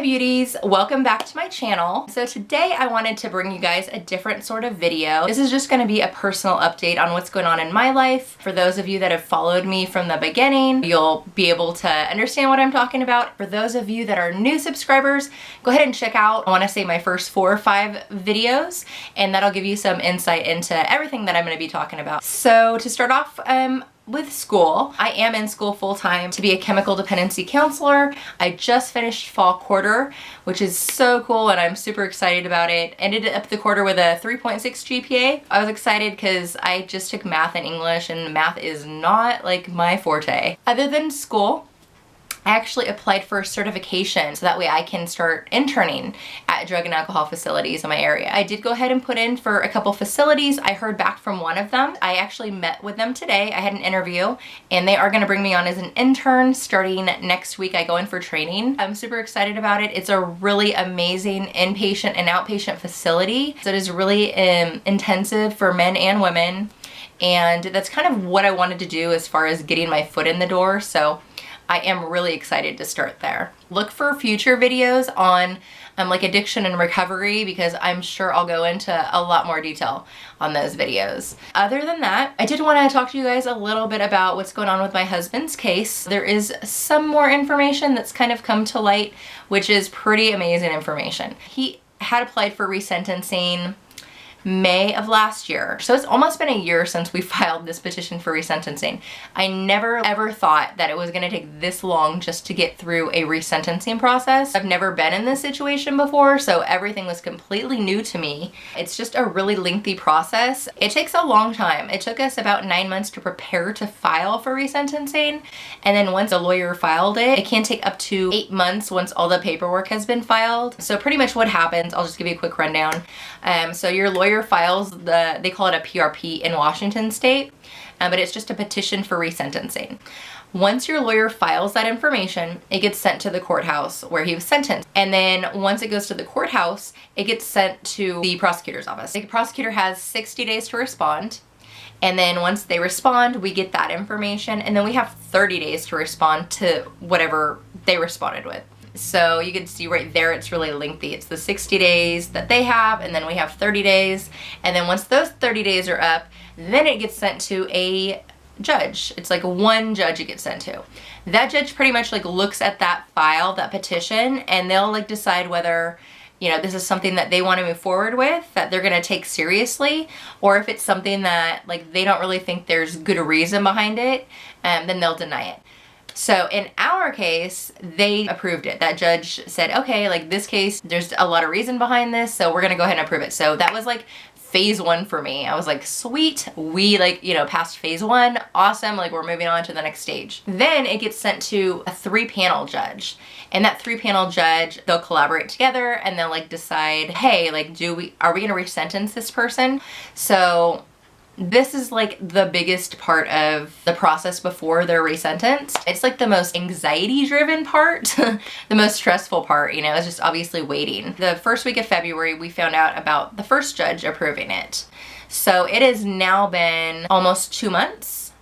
Hi beauties, welcome back to my channel. So today I wanted to bring you guys a different sort of video. This is just going to be a personal update on what's going on in my life. For those of you that have followed me from the beginning, you'll be able to understand what I'm talking about. For those of you that are new subscribers, go ahead and check out, I want to say my first 4 or 5 videos, and that'll give you some insight into everything that I'm going to be talking about. So to start off, with school, I am in school full-time to be a chemical dependency counselor. I just finished fall quarter, which is so cool and I'm super excited about it. Ended up the quarter with a 3.6 GPA. I was excited because I just took math and English, and math is not like my forte. Other than school, I actually applied for a certification so that way I can start interning at drug and alcohol facilities in my area. I did go ahead and put in for a couple facilities. I heard back from one of them. I actually met with them today. I had an interview and they are going to bring me on as an intern starting next week. I go in for training. I'm super excited about it. It's a really amazing inpatient and outpatient facility. So it is really intensive for men and women, and that's kind of what I wanted to do as far as getting my foot in the door. So I am really excited to start there. Look for future videos on like addiction and recovery, because I'm sure I'll go into a lot more detail on those videos. Other than that, I did want to talk to you guys a little bit about what's going on with my husband's case. There is some more information that's kind of come to light, which is pretty amazing information. He had applied for resentencing May of last year. So it's almost been a year since we filed this petition for resentencing. I never ever thought that it was going to take this long just to get through a resentencing process. I've never been in this situation before, so everything was completely new to me. It's just a really lengthy process. It takes a long time. It took us about 9 months to prepare to file for resentencing, and then once a lawyer filed it, it can take up to 8 months once all the paperwork has been filed. So pretty much what happens, I'll just give you a quick rundown. So your lawyer files they call it a PRP in Washington state, but it's just a petition for resentencing. Once your lawyer files that information, it gets sent to the courthouse where he was sentenced. And then once it goes to the courthouse, it gets sent to the prosecutor's office. The prosecutor has 60 days to respond. And then once they respond, we get that information, and then we have 30 days to respond to whatever they responded with. So you can see right there, it's really lengthy. It's the 60 days that they have, and then we have 30 days. And then once those 30 days are up, then it gets sent to a judge. It's like one judge it gets sent to. That judge pretty much like looks at that file, that petition, and they'll like decide whether, you know, this is something that they want to move forward with, that they're going to take seriously, or if it's something that like they don't really think there's good reason behind it, then they'll deny it. So in our case, they approved it. That judge said, okay, like this case, there's a lot of reason behind this, so we're gonna go ahead and approve it. So that was like phase 1 for me. I was like, sweet, we like, you know, passed phase 1, awesome, like we're moving on to the next stage. Then it gets sent to a 3-panel judge. And that 3-panel judge, they'll collaborate together and they'll like decide, hey, like are we gonna resentence this person? So this is like the biggest part of the process before they're resentenced. It's like the most anxiety-driven part, the most stressful part, you know, it's just obviously waiting. The first week of February, we found out about the first judge approving it. So it has now been almost 2 months,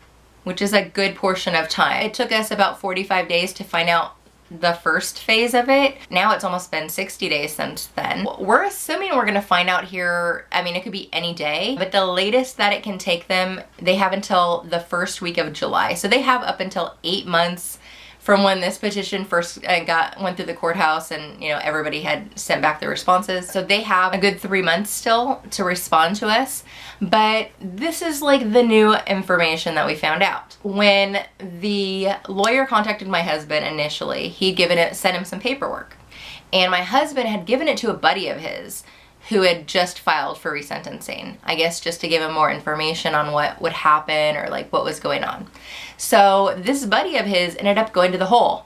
which is a good portion of time. It took us about 45 days to find out the first phase of it. Now it's almost been 60 days since then. We're assuming we're gonna find out here, I mean, it could be any day, but the latest that it can take them, they have until the first week of July. So they have up until 8 months from when this petition first went through the courthouse, and you know, everybody had sent back their responses. So they have a good 3 months still to respond to us. But this is like the new information that we found out. When the lawyer contacted my husband initially, sent him some paperwork. And my husband had given it to a buddy of his who had just filed for resentencing. I guess just to give him more information on what would happen or like what was going on. So this buddy of his ended up going to the hole.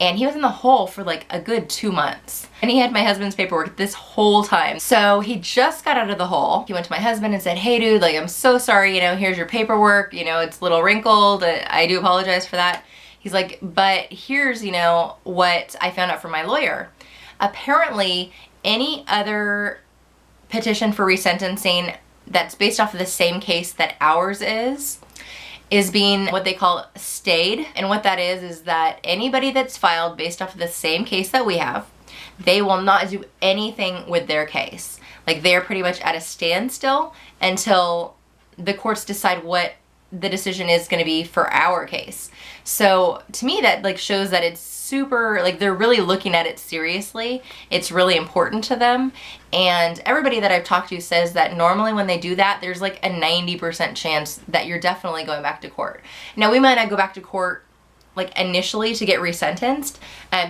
And he was in the hole for like a good 2 months. And he had my husband's paperwork this whole time. So he just got out of the hole. He went to my husband and said, hey dude, like I'm so sorry, you know, here's your paperwork, you know, it's a little wrinkled. I do apologize for that. He's like, but here's, you know, what I found out from my lawyer. Apparently, any other petition for resentencing that's based off of the same case that ours is being what they call stayed. And what that is that anybody that's filed based off of the same case that we have, they will not do anything with their case. Like, they're pretty much at a standstill until the courts decide what the decision is going to be for our case. So to me, that like shows that it's super, like, they're really looking at it seriously. It's really important to them. And everybody that I've talked to says that normally when they do that, there's like a 90% chance that you're definitely going back to court. Now, we might not go back to court like initially to get resentenced.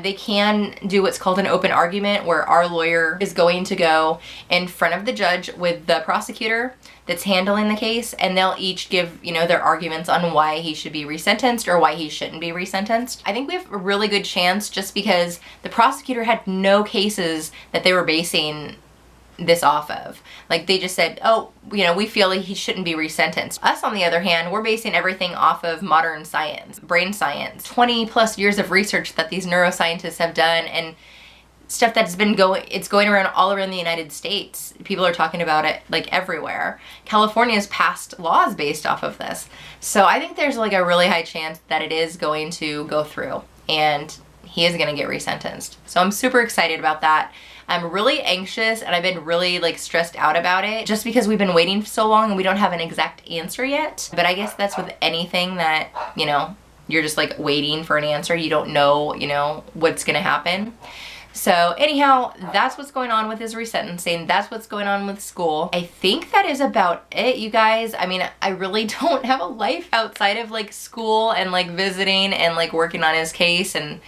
They can do what's called an open argument, where our lawyer is going to go in front of the judge with the prosecutor that's handling the case, and they'll each give, you know, their arguments on why he should be resentenced or why he shouldn't be resentenced. I think we have a really good chance just because the prosecutor had no cases that they were basing this off of. Like, they just said, oh, you know, we feel like he shouldn't be resentenced. Us, on the other hand, we're basing everything off of modern science, brain science, 20 plus years of research that these neuroscientists have done, and stuff that's been going around all around the United States. People are talking about it like everywhere. California's passed laws based off of this. So I think there's like a really high chance that it is going to go through and he is going to get resentenced. So I'm super excited about that. I'm really anxious and I've been really like stressed out about it just because we've been waiting so long and we don't have an exact answer yet. But I guess that's with anything that, you know, you're just like waiting for an answer. You don't know, you know, what's gonna happen. So anyhow, that's what's going on with his resentencing. That's what's going on with school. I think that is about it, you guys. I mean, I really don't have a life outside of like school and like visiting and like working on his case and,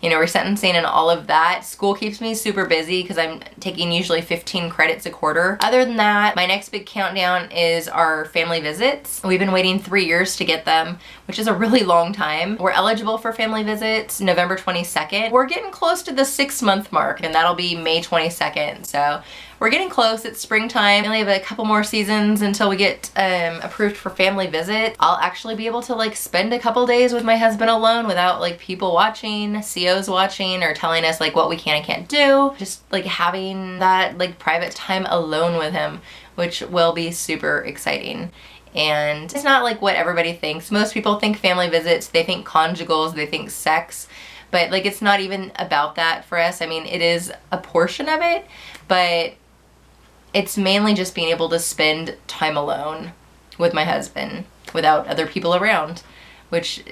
you know, resentencing and all of that. School keeps me super busy because I'm taking usually 15 credits a quarter. Other than that, my next big countdown is our family visits. We've been waiting 3 years to get them, which is a really long time. We're eligible for family visits November 22nd. We're getting close to the 6-month mark, and that'll be May 22nd. So we're getting close. It's springtime. We only have a couple more seasons until we get approved for family visits. I'll actually be able to like spend a couple days with my husband alone without like people watching, COs watching, or telling us like what we can and can't do. Just like having that like private time alone with him, which will be super exciting. And it's not like what everybody thinks. Most people think family visits, they think conjugals, they think sex, but like it's not even about that for us. I mean, it is a portion of it, but it's mainly just being able to spend time alone with my husband without other people around, which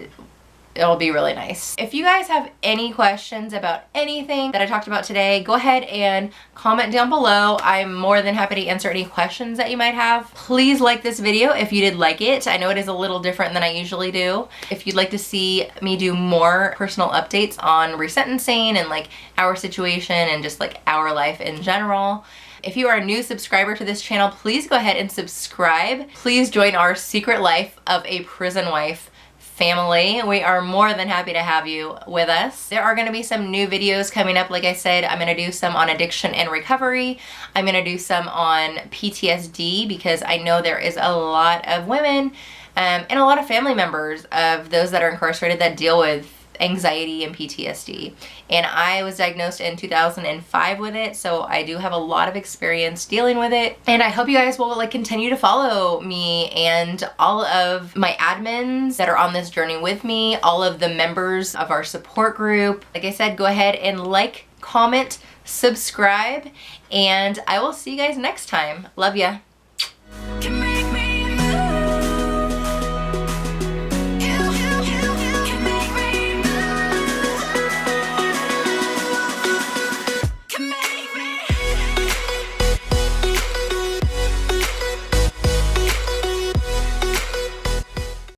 it'll be really nice. If you guys have any questions about anything that I talked about today, go ahead and comment down below. I'm more than happy to answer any questions that you might have. Please like this video if you did like it. I know it is a little different than I usually do. If you'd like to see me do more personal updates on resentencing and like our situation and just like our life in general, if you are a new subscriber to this channel, please go ahead and subscribe. Please join our secret life of a prison wife family. We are more than happy to have you with us. There are going to be some new videos coming up. Like I said, I'm going to do some on addiction and recovery. I'm going to do some on PTSD because I know there is a lot of women and a lot of family members of those that are incarcerated that deal with anxiety and PTSD. And I was diagnosed in 2005 with it, so I do have a lot of experience dealing with it. And I hope you guys will like continue to follow me and all of my admins that are on this journey with me, all of the members of our support group. Like I said, go ahead and like, comment, subscribe, and I will see you guys next time. Love ya.